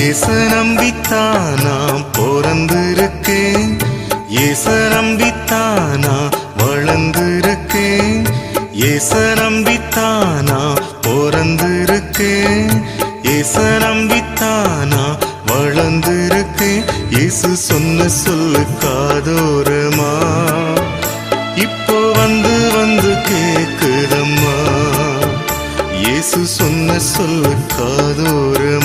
ஏச நம்பித்தானா பிறந்திருக்கேன், ஏச நம்பித்தானா வளர்ந்திருக்கேன், ஏச நம்பித்தானா பிறந்திருக்கேன், ஏச நம்பித்தானா வளர்ந்திருக்கேன். இயேசு சொன்ன சொல்லு காதோரமா இப்போ வந்து வந்து கேக்குதம்மா. இயேசு சொன்ன சொல்லு காதோரமா